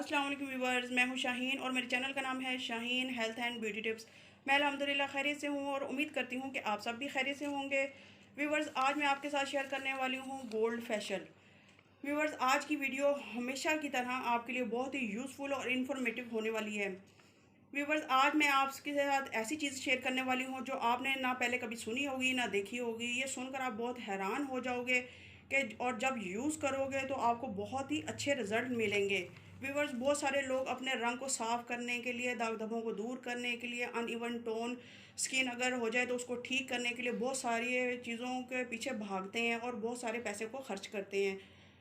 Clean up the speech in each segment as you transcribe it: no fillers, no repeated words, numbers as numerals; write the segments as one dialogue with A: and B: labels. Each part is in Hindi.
A: अस्सलाम वालेकुम व्यूवर्स, मैं हूं शाहीन और मेरे चैनल का नाम है Shaheen health and beauty tips. मैं अल्हम्दुलिल्लाह खैरियत से हूं और उम्मीद करती हूं कि आप सब भी खैरियत से होंगे। व्यूवर्स, आज मैं आपके साथ शेयर करने वाली हूं गोल्ड फेशियल। व्यूवर्स, आज की वीडियो हमेशा की तरह आपके लिए बहुत ही यूज़फुल और इन्फॉर्मेटिव होने वाली है। व्यूवर्स, आज मैं आपके साथ ऐसी चीज़ शेयर करने वाली हूँ जो आपने ना पहले कभी सुनी होगी ना देखी होगी। ये सुनकर आप बहुत हैरान हो जाओगे कि और जब यूज़ करोगे तो आपको बहुत ही अच्छे रिजल्ट मिलेंगे। व्यूवर्स, बहुत सारे लोग अपने रंग को साफ़ करने के लिए, दाग धब्बों को दूर करने के लिए, अनइवन टोन स्किन अगर हो जाए तो उसको ठीक करने के लिए बहुत सारी चीज़ों के पीछे भागते हैं और बहुत सारे पैसे को खर्च करते हैं।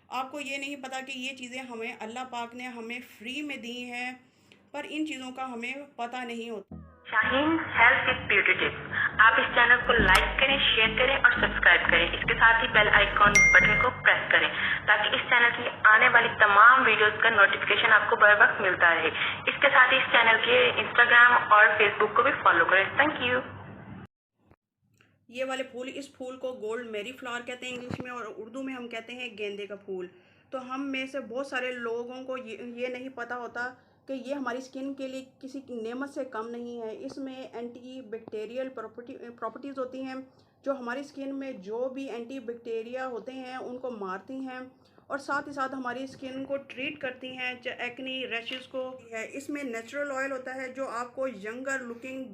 A: आपको ये नहीं पता कि ये चीज़ें हमें अल्लाह पाक ने हमें फ्री में दी हैं, पर इन चीज़ों का हमें पता नहीं होता।
B: Shaheen health with beauty tips, आप इस चैनल को लाइक करें, शेयर करें और सब्सक्राइब करें। इसके साथ ही बेल आइकॉन बटन को प्रेस करें ताकि इस चैनल की आने वाली तमाम वीडियोस का नोटिफिकेशन आपको बर वक्त मिलता रहे। इसके साथ ही इस चैनल के इंस्टाग्राम और फेसबुक को भी फॉलो करें। Thank you.
A: ये वाले फूल, इस फूल को गोल्ड मेरी फ्लावर कहते हैं इंग्लिश में, और उर्दू में हम कहते हैं गेंदे का फूल। तो हम में से बहुत सारे लोगों को ये नहीं पता होता कि ये हमारी स्किन के लिए किसी नेमत से कम नहीं है। इसमें एंटी बैक्टीरियल प्रॉपर्टीज़ होती हैं जो हमारी स्किन में जो भी एंटी बैक्टीरिया होते हैं उनको मारती हैं और साथ ही साथ हमारी स्किन को ट्रीट करती हैं, एक्नी रैशेस को है। इसमें नेचुरल ऑयल होता है जो आपको यंगर लुकिंग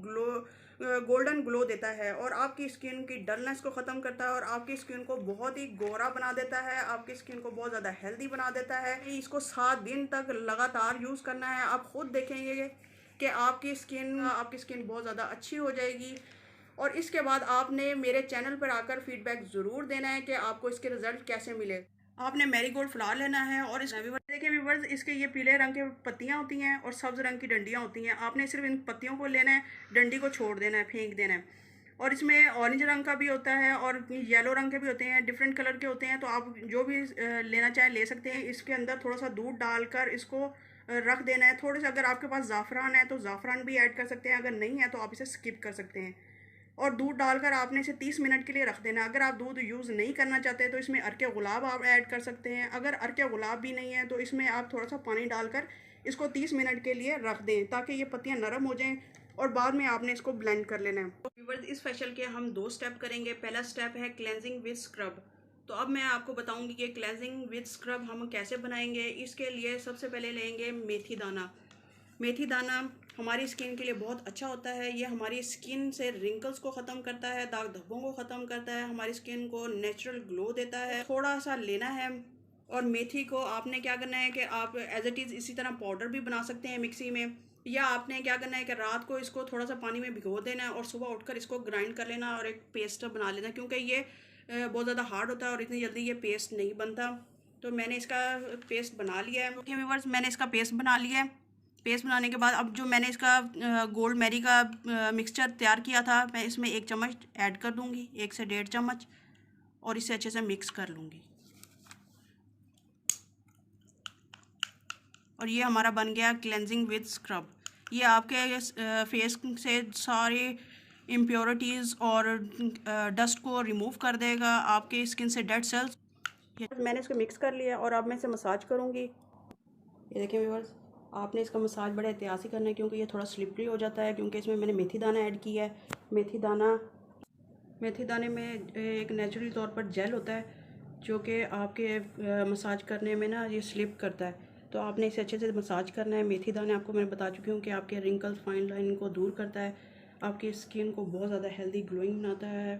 A: गोल्डन ग्लो देता है और आपकी स्किन की डलनेस को ख़त्म करता है और आपकी स्किन को बहुत ही गोरा बना देता है, आपकी स्किन को बहुत ज़्यादा हेल्दी बना देता है। इसको 7 दिन तक लगातार यूज़ करना है। आप खुद देखेंगे कि आपकी स्किन बहुत ज़्यादा अच्छी हो जाएगी। और इसके बाद आपने मेरे चैनल पर आकर फीडबैक ज़रूर देना है कि आपको इसके रिज़ल्ट कैसे मिले। आपने मैरीगोल्ड फ्लावर लेना है और इस देखिए व्यूवर्स, इसके ये पीले रंग के पत्तियां होती हैं और सब्ज़ रंग की डंडियां होती हैं। आपने सिर्फ इन पत्तियों को लेना है, डंडी को छोड़ देना है, फेंक देना है। और इसमें ऑरेंज रंग का भी होता है और येलो रंग के भी होते हैं, डिफरेंट कलर के होते हैं। तो आप जो भी लेना चाहें ले सकते हैं। इसके अंदर थोड़ा सा दूध डालकर इसको रख देना है। थोड़े से अगर आपके पास ज़ाफ़रान है तो ज़ाफ़रान भी ऐड कर सकते हैं, अगर नहीं है तो आप इसे स्किप कर सकते हैं। और दूध डालकर आपने इसे 30 मिनट के लिए रख देना। अगर आप दूध यूज़ नहीं करना चाहते तो इसमें अर्के गुलाब आप ऐड कर सकते हैं। अगर अर्के गुलाब भी नहीं है तो इसमें आप थोड़ा सा पानी डालकर इसको 30 मिनट के लिए रख दें ताकि ये पत्तियां नरम हो जाएं और बाद में आपने इसको ब्लेंड कर लेना है। तो व्यूअर्स, इस फेशियल के हम 2 स्टेप करेंगे। पहला स्टेप है क्लेंजिंग विद स्क्रब। तो अब मैं आपको बताऊंगी कि क्लेंजिंग विद स्क्रब हम कैसे बनाएंगे। इसके लिए सबसे पहले लेंगे मेथी दाना। मेथी दाना हमारी स्किन के लिए बहुत अच्छा होता है। ये हमारी स्किन से रिंकल्स को ख़त्म करता है, दाग धब्बों को ख़त्म करता है, हमारी स्किन को नेचुरल ग्लो देता है। थोड़ा सा लेना है और मेथी को आपने क्या करना है कि आप एज इट इज़ इसी तरह पाउडर भी बना सकते हैं मिक्सी में, या आपने क्या करना है कि रात को इसको थोड़ा सा पानी में भिगो देना है और सुबह उठकर इसको ग्राइंड कर लेना और एक पेस्ट बना लेना, क्योंकि ये बहुत ज़्यादा हार्ड होता है और इतनी जल्दी ये पेस्ट नहीं बनता। तो मैंने इसका पेस्ट बना लिया है। ओके व्यूअर्स, मैंने इसका पेस्ट बना लिया है। पेस्ट बनाने के बाद अब जो मैंने इसका गोल्ड मैरी का मिक्सचर तैयार किया था, मैं इसमें 1 चम्मच ऐड कर दूंगी, 1 से 1.5 चम्मच, और इसे अच्छे से मिक्स कर लूँगी। और ये हमारा बन गया क्लेंजिंग विद स्क्रब। ये आपके फेस से सारे इम्प्योरिटीज़ और डस्ट को रिमूव कर देगा, आपके स्किन से डेड सेल्स। मैंने इसको मिक्स कर लिया और अब मैं इसे मसाज करूँगी। ये देखिए व्यूअर्स, आपने इसका मसाज बड़े एहतियात से करना है क्योंकि ये थोड़ा स्लिपरी हो जाता है, क्योंकि इसमें मैंने मेथी दाना ऐड किया है। मेथी दाने में एक नेचुरल तौर पर जेल होता है जो कि आपके मसाज करने में ना ये स्लिप करता है। तो आपने इसे अच्छे से मसाज करना है। मेथी दाने आपको मैं बता चुकी हूँ कि आपके रिंकल्स, फाइन लाइन को दूर करता है, आपकी स्किन को बहुत ज़्यादा हेल्दी ग्लोइंग बनाता है।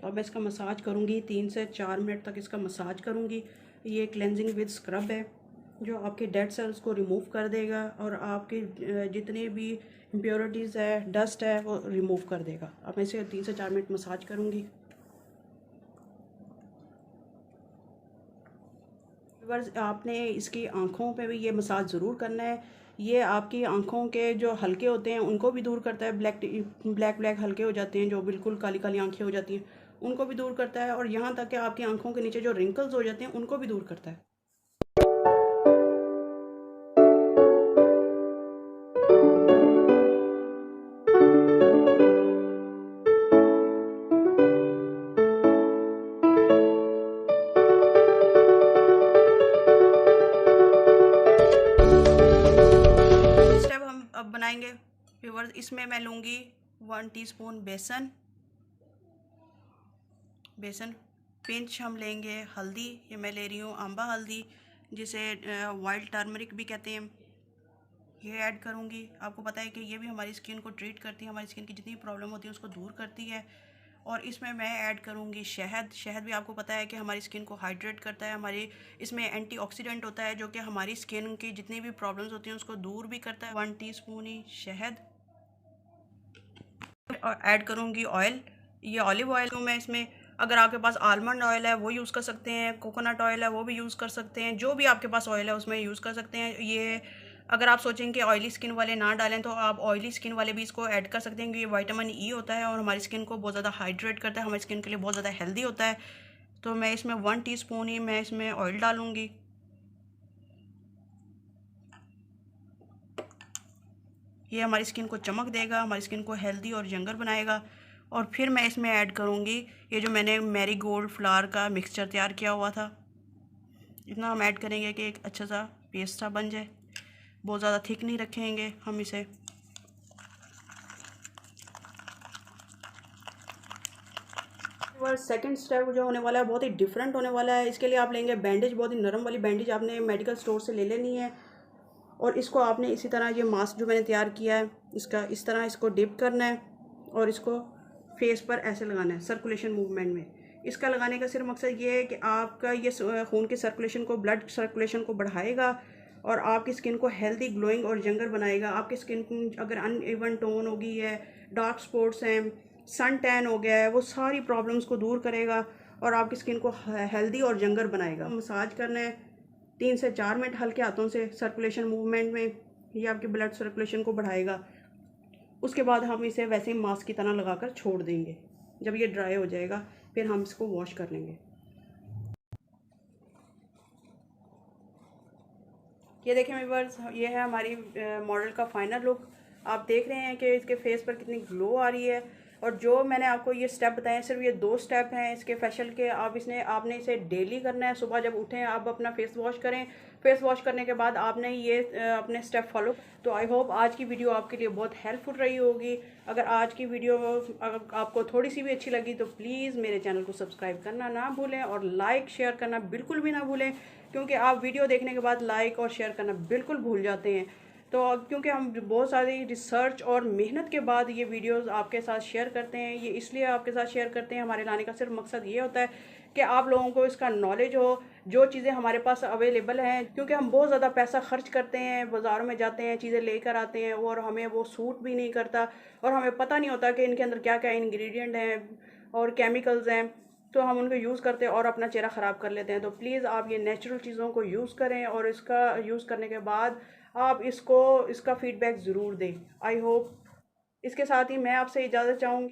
A: तो अब मैं इसका मसाज करूँगी, 3 से 4 मिनट तक इसका मसाज करूँगी। ये क्लेंजिंग विद स्क्रब है जो आपके डेड सेल्स को रिमूव कर देगा और आपकी जितने भी इम्प्योरिटीज़ है, डस्ट है, वो रिमूव कर देगा। अब मैं इसे 3 से 4 मिनट मसाज करूँगी। व्यूअर्स, आपने इसकी आँखों पे भी ये मसाज ज़रूर करना है। ये आपकी आँखों के जो हल्के होते हैं उनको भी दूर करता है। ब्लैक हल्के हो जाते हैं, जो बिल्कुल काली काली आँखें हो जाती हैं, उनको भी दूर करता है। और यहाँ तक कि आपकी आँखों के नीचे जो रिंकल्स हो जाते हैं उनको भी दूर करता है। इसमें मैं लूँगी 1 टीस्पून बेसन, पिंच हम लेंगे हल्दी, ये मैं ले रही हूँ अम्बा हल्दी जिसे वाइल्ड टर्मरिक भी कहते हैं, ये ऐड करूँगी। आपको पता है कि ये भी हमारी स्किन को ट्रीट करती है, हमारी स्किन की जितनी प्रॉब्लम होती है उसको दूर करती है। और इसमें मैं ऐड करूँगी शहद भी आपको पता है कि हमारी स्किन को हाइड्रेट करता है, हमारी इसमें एंटीऑक्सीडेंट होता है जो कि हमारी स्किन की जितनी भी प्रॉब्लम्स होती हैं उसको दूर भी करता है। 1 टीस्पून ही शहद। और ऐड करूँगी ऑयल, ये ऑलिव ऑयल को मैं इसमें, अगर आपके पास आलमंड ऑयल है वो यूज़ कर सकते हैं, कोकोनट ऑयल है वो भी यूज़ कर सकते हैं, जो भी आपके पास ऑयल है उसमें यूज़ कर सकते हैं। ये अगर आप सोचें कि ऑयली स्किन वाले ना डालें तो आप ऑयली स्किन वाले भी इसको ऐड कर सकते हैं, क्योंकि ये विटामिन ई होता है और हमारी स्किन को बहुत ज़्यादा हाइड्रेट करता है, हमारी स्किन के लिए बहुत ज़्यादा हेल्दी होता है। तो मैं इसमें 1 टीस्पून ही मैं इसमें ऑयल डालूँगी। ये हमारी स्किन को चमक देगा, हमारी स्किन को हेल्दी और यंगर बनाएगा। और फिर मैं इसमें ऐड करूँगी ये जो मैंने मैरीगोल्ड फ्लावर का मिक्सचर तैयार किया हुआ था, इतना हम ऐड करेंगे कि एक अच्छा सा पेस्ट सा बन जाए। बहुत ज़्यादा थिक नहीं रखेंगे हम इसे। सेकंड स्टेप जो होने वाला है बहुत ही डिफरेंट होने वाला है। इसके लिए आप लेंगे बैंडेज, बहुत ही नरम वाली बैंडेज आपने मेडिकल स्टोर से ले लेनी है। और इसको आपने इसी तरह, ये मास्क जो मैंने तैयार किया है इसका इस तरह इसको डिप करना है और इसको फेस पर ऐसे लगाना है सर्कुलेशन मूवमेंट में। इसका लगाने का सिर्फ मकसद ये है कि आपका ये खून के सर्कुलेशन को, ब्लड सर्कुलेशन को बढ़ाएगा और आपकी स्किन को हेल्दी, ग्लोइंग और यंगर बनाएगा। आपकी स्किन अगर अनइवन टोन हो गई है, डार्क स्पॉट्स हैं, सन टैन हो गया है, वो सारी प्रॉब्लम्स को दूर करेगा और आपकी स्किन को हेल्दी और यंगर बनाएगा। मसाज करना है 3 से 4 मिनट हल्के हाथों से सर्कुलेशन मूवमेंट में, ये आपके ब्लड सर्कुलेशन को बढ़ाएगा। उसके बाद हम इसे वैसे ही मास्क की तरह लगाकर छोड़ देंगे। जब ये ड्राई हो जाएगा फिर हम इसको वॉश कर लेंगे। ये देखें व्यूअर्स, ये है हमारी मॉडल का फाइनल लुक। आप देख रहे हैं कि इसके फेस पर कितनी ग्लो आ रही है। और जो मैंने आपको ये स्टेप बताए सिर्फ ये 2 स्टेप हैं इसके फेशियल के। आपने इसे डेली करना है। सुबह जब उठें आप अपना फेस वॉश करें, फेस वॉश करने के बाद आपने ये अपने स्टेप फॉलो। तो आई होप आज की वीडियो आपके लिए बहुत हेल्पफुल रही होगी। अगर आज की वीडियो अगर आपको थोड़ी सी भी अच्छी लगी तो प्लीज़ मेरे चैनल को सब्सक्राइब करना ना भूलें और लाइक शेयर करना बिल्कुल भी ना भूलें, क्योंकि आप वीडियो देखने के बाद लाइक और शेयर करना बिल्कुल भूल जाते हैं। तो क्योंकि हम बहुत सारी रिसर्च और मेहनत के बाद ये वीडियोस आपके साथ शेयर करते हैं, ये इसलिए आपके साथ शेयर करते हैं, हमारे लाने का सिर्फ मकसद ये होता है कि आप लोगों को इसका नॉलेज हो, जो चीज़ें हमारे पास अवेलेबल हैं। क्योंकि हम बहुत ज़्यादा पैसा खर्च करते हैं, बाज़ारों में जाते हैं, चीज़ें लेकर आते हैं और हमें वो सूट भी नहीं करता और हमें पता नहीं होता कि इनके अंदर क्या क्या इंग्रेडिएंट हैं और केमिकल्स हैं। तो हम उनको यूज़ करते हैं और अपना चेहरा ख़राब कर लेते हैं। तो प्लीज़ आप ये नेचुरल चीज़ों को यूज़ करें और इसका यूज़ करने के बाद आप इसका फ़ीडबैक ज़रूर दें। I hope. इसके साथ ही मैं आपसे इजाज़त चाहूँगी।